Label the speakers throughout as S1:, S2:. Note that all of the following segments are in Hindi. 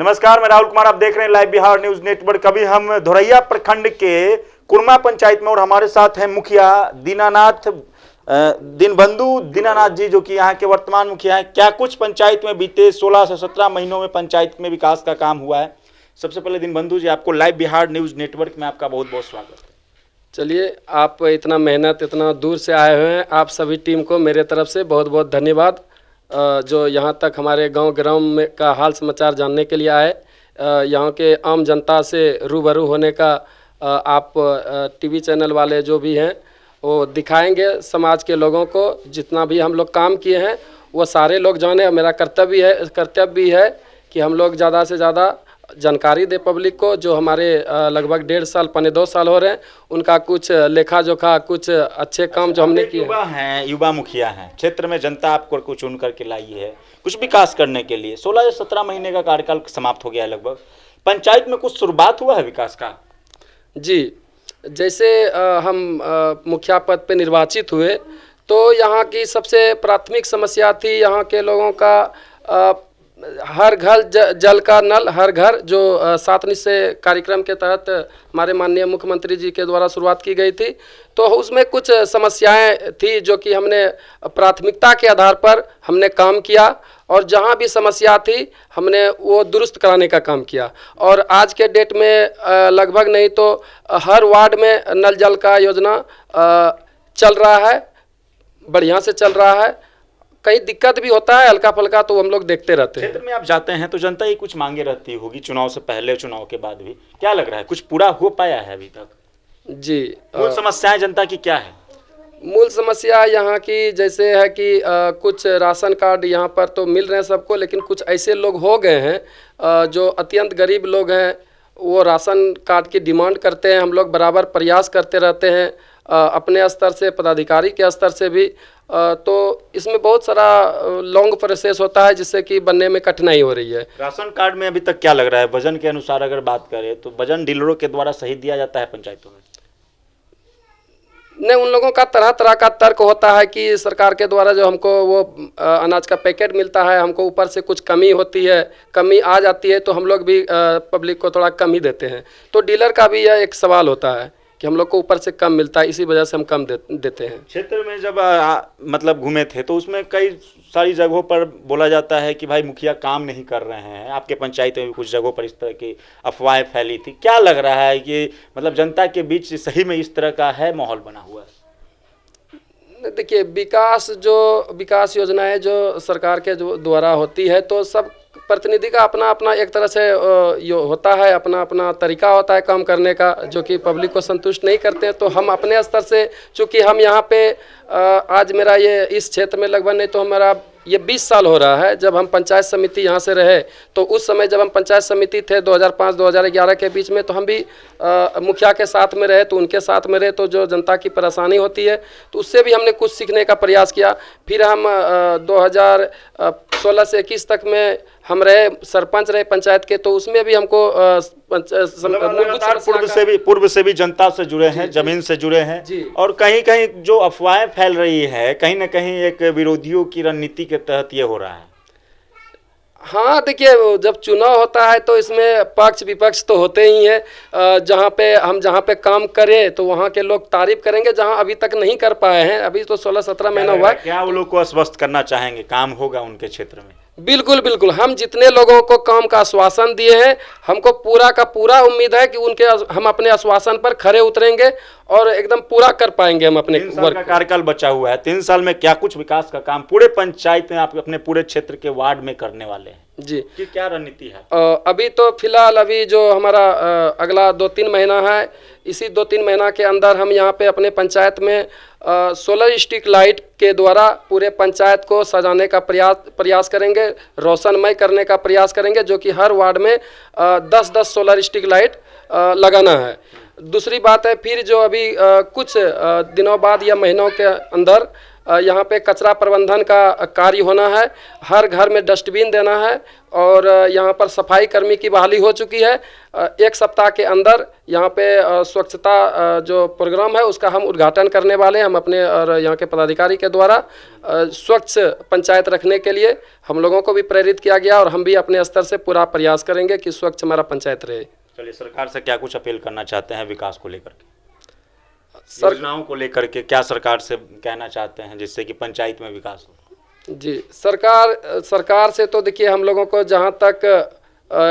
S1: नमस्कार, मैं राहुल कुमार, आप देख रहे हैं लाइव बिहार न्यूज नेटवर्क। अभी हम धोरैया प्रखंड के कुरमा पंचायत में और हमारे साथ हैं मुखिया दीनबंधु दीनानाथ जी, जो कि यहाँ के वर्तमान मुखिया हैं। क्या कुछ पंचायत में बीते 16 से 17 महीनों में पंचायत में विकास का काम हुआ है? सबसे पहले दीनबंधु जी, आपको लाइव बिहार न्यूज नेटवर्क में आपका बहुत बहुत स्वागत है।
S2: चलिए, आप इतना मेहनत इतना दूर से आए हुए हैं, आप सभी टीम को मेरे तरफ से बहुत बहुत धन्यवाद। जो यहाँ तक हमारे गांव ग्राम में का हाल समाचार जानने के लिए आए, यहाँ के आम जनता से रूबरू होने का आप टीवी चैनल वाले जो भी हैं वो दिखाएंगे समाज के लोगों को। जितना भी हम लोग काम किए हैं वो सारे लोग जाने। मेरा कर्तव्य भी है कि हम लोग ज़्यादा से ज़्यादा जानकारी दे पब्लिक को। जो हमारे लगभग 1.5 साल 2 साल हो रहे हैं, उनका कुछ लेखा जोखा, कुछ अच्छे काम जो हमने किए
S1: हैं। युवा मुखिया हैं, क्षेत्र में जनता आपको कुछ चुन करके लाई है कुछ विकास करने के लिए। 16 से 17 महीने का कार्यकाल समाप्त हो गया है लगभग। पंचायत में कुछ शुरुआत हुआ है विकास का?
S2: जी, जैसे हम मुखिया पद पे निर्वाचित हुए तो यहाँ की सबसे प्राथमिक समस्या थी यहाँ के लोगों का हर घर जल का नल हर घर, जो 7 निश्चय कार्यक्रम के तहत हमारे माननीय मुख्यमंत्री जी के द्वारा शुरुआत की गई थी। तो उसमें कुछ समस्याएं थी जो कि हमने प्राथमिकता के आधार पर हमने काम किया, और जहां भी समस्या थी हमने वो दुरुस्त कराने का काम किया। और आज के डेट में लगभग नहीं तो हर वार्ड में नल जल का योजना चल रहा है, बढ़िया से चल रहा है। कहीं दिक्कत भी होता है हल्का फुल्का, तो हम लोग देखते रहते हैं।
S1: क्षेत्र में आप जाते हैं तो जनता की कुछ मांगे रहती होगी, चुनाव से पहले चुनाव के बाद भी। क्या लग रहा है, कुछ पूरा हो पाया है अभी तक?
S2: जी,
S1: मूल समस्याएं जनता की क्या है?
S2: मूल समस्या यहाँ की जैसे है कि कुछ राशन कार्ड यहाँ पर तो मिल रहे हैं सबको, लेकिन कुछ ऐसे लोग हो गए हैं जो अत्यंत गरीब लोग हैं, वो राशन कार्ड की डिमांड करते हैं। हम लोग बराबर प्रयास करते रहते हैं अपने स्तर से, पदाधिकारी के स्तर से भी। तो इसमें बहुत सारा लॉन्ग प्रोसेस होता है जिससे कि बनने में कठिनाई हो रही है।
S1: राशन कार्ड में अभी तक क्या लग रहा है? वजन के अनुसार अगर बात करें तो वजन डीलरों के द्वारा सही दिया जाता है पंचायतों में?
S2: नहीं, उन लोगों का तरह तरह का तर्क होता है कि सरकार के द्वारा जो हमको वो अनाज का पैकेट मिलता है, हमको ऊपर से कुछ कमी होती है, कमी आ जाती है तो हम लोग भी पब्लिक को थोड़ा कम ही देते हैं। तो डीलर का भी यह एक सवाल होता है कि हम लोग को ऊपर से कम मिलता है, इसी वजह से हम कम देते हैं।
S1: क्षेत्र में जब मतलब घूमे थे तो उसमें कई सारी जगहों पर बोला जाता है कि भाई मुखिया काम नहीं कर रहे हैं। आपके पंचायत में भी कुछ जगहों पर इस तरह की अफवाहें फैली थी। क्या लग रहा है कि मतलब जनता के बीच सही में इस तरह का है माहौल बना हुआ है?
S2: देखिए, विकास योजनाएं जो सरकार के द्वारा होती है तो सब प्रतिनिधि का अपना अपना एक तरह से होता है, अपना अपना तरीका होता है काम करने का, जो कि पब्लिक को संतुष्ट नहीं करते हैं। तो हम अपने स्तर से, चूँकि हम यहाँ पे आज मेरा ये इस क्षेत्र में लगभग नहीं तो हमारा ये 20 साल हो रहा है जब हम पंचायत समिति यहाँ से रहे। तो उस समय जब हम पंचायत समिति थे 2005-2011 के बीच में, तो हम भी मुखिया के साथ में रहे, तो उनके साथ में रहे। तो जो जनता की परेशानी होती है तो उससे भी हमने कुछ सीखने का प्रयास किया। फिर हम 2016 से 21 तक में हम रहे, सरपंच रहे पंचायत के, तो उसमें भी हमको
S1: पूर्व से भी जनता से जुड़े हैं, जमीन से जुड़े हैं। और कहीं कहीं जो अफवाहें फैल रही है, कहीं ना कहीं एक विरोधियों की रणनीति के तहत ये हो रहा है।
S2: हाँ, देखिए, जब चुनाव होता है तो इसमें पक्ष विपक्ष तो होते ही हैं। जहाँ पे काम करें तो वहाँ के लोग तारीफ करेंगे, जहाँ अभी तक नहीं कर पाए हैं। अभी तो 16-17 महीना हुआ है।
S1: क्या वो लोग को आश्वस्त करना चाहेंगे काम होगा उनके क्षेत्र में?
S2: बिल्कुल बिल्कुल, हम जितने लोगों को काम का आश्वासन दिए हैं, हमको पूरा का पूरा उम्मीद है कि हम अपने आश्वासन पर खरे उतरेंगे और एकदम पूरा कर पाएंगे हम अपने
S1: 3 साल का कार्यकाल बचा हुआ है। 3 साल में क्या कुछ विकास का काम पूरे पंचायत में आप अपने पूरे क्षेत्र के वार्ड में करने वाले हैं?
S2: जी,
S1: कि क्या रणनीति है?
S2: अभी तो फिलहाल अभी जो हमारा अगला 2-3 महीना है, इसी 2-3 महीना के अंदर हम यहाँ पे अपने पंचायत में सोलर स्ट्रीट लाइट के द्वारा पूरे पंचायत को सजाने का प्रयास करेंगे, रोशनमय करने का प्रयास करेंगे, जो कि हर वार्ड में 10-10 सोलर स्ट्रीट लाइट लगाना है। दूसरी बात है, फिर जो अभी कुछ दिनों बाद या महीनों के अंदर यहाँ पे कचरा प्रबंधन का कार्य होना है, हर घर में डस्टबिन देना है और यहाँ पर सफाई कर्मी की बहाली हो चुकी है। एक सप्ताह के अंदर यहाँ पे स्वच्छता जो प्रोग्राम है उसका हम उद्घाटन करने वाले हैं। हम अपने और यहाँ के पदाधिकारी के द्वारा स्वच्छ पंचायत रखने के लिए हम लोगों को भी प्रेरित किया गया और हम भी अपने स्तर से पूरा प्रयास करेंगे कि स्वच्छ हमारा पंचायत रहे।
S1: चलिए, सरकार से क्या कुछ अपील करना चाहते हैं विकास को लेकर के, योजनाओं को लेकर के क्या सरकार से कहना चाहते हैं जिससे कि पंचायत में विकास हो?
S2: जी, सरकार से तो देखिए हम लोगों को जहाँ तक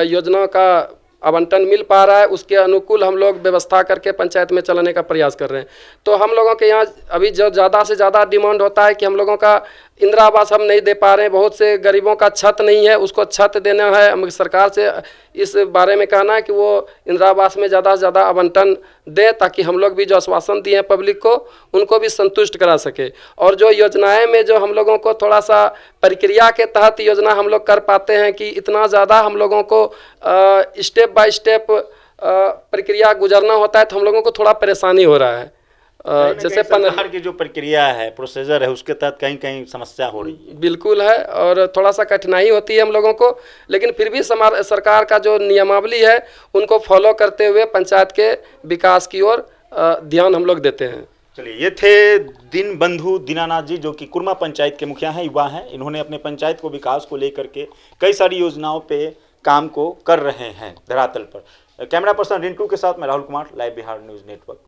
S2: योजना का आवंटन मिल पा रहा है उसके अनुकूल हम लोग व्यवस्था करके पंचायत में चलाने का प्रयास कर रहे हैं। तो हम लोगों के यहाँ अभी जो ज़्यादा से ज़्यादा डिमांड होता है कि हम लोगों का इंदिरा आवास हम नहीं दे पा रहे हैं, बहुत से गरीबों का छत नहीं है, उसको छत देना है। हम सरकार से इस बारे में कहना है कि वो इंदिरा आवास में ज़्यादा से ज़्यादा आवंटन दे ताकि हम लोग भी जो आश्वासन दिए हैं पब्लिक को उनको भी संतुष्ट करा सके। और जो योजनाएं में जो हम लोगों को थोड़ा सा प्रक्रिया के तहत योजना हम लोग कर पाते हैं कि इतना ज़्यादा हम लोगों को स्टेप बाय स्टेप प्रक्रिया गुजरना होता है तो हम लोगों को थोड़ा परेशानी हो रहा है। जैसे
S1: सरकार की जो प्रक्रिया है, प्रोसीजर है, उसके तहत कहीं कहीं समस्या हो रही है।
S2: बिल्कुल है और थोड़ा सा कठिनाई होती है हम लोगों को, लेकिन फिर भी सरकार का जो नियमावली है उनको फॉलो करते हुए पंचायत के विकास की ओर ध्यान हम लोग देते हैं।
S1: चलिए, ये थे दीनबंधु दीनानाथ जी जो कि कुरमा पंचायत के मुखिया हैं, युवा हैं। इन्होंने अपने पंचायत को विकास को लेकर के कई सारी योजनाओं पे काम को कर रहे हैं धरातल पर। कैमरा पर्सन रिंटू के साथ मैं Rahul Kumar, live Bihar news network.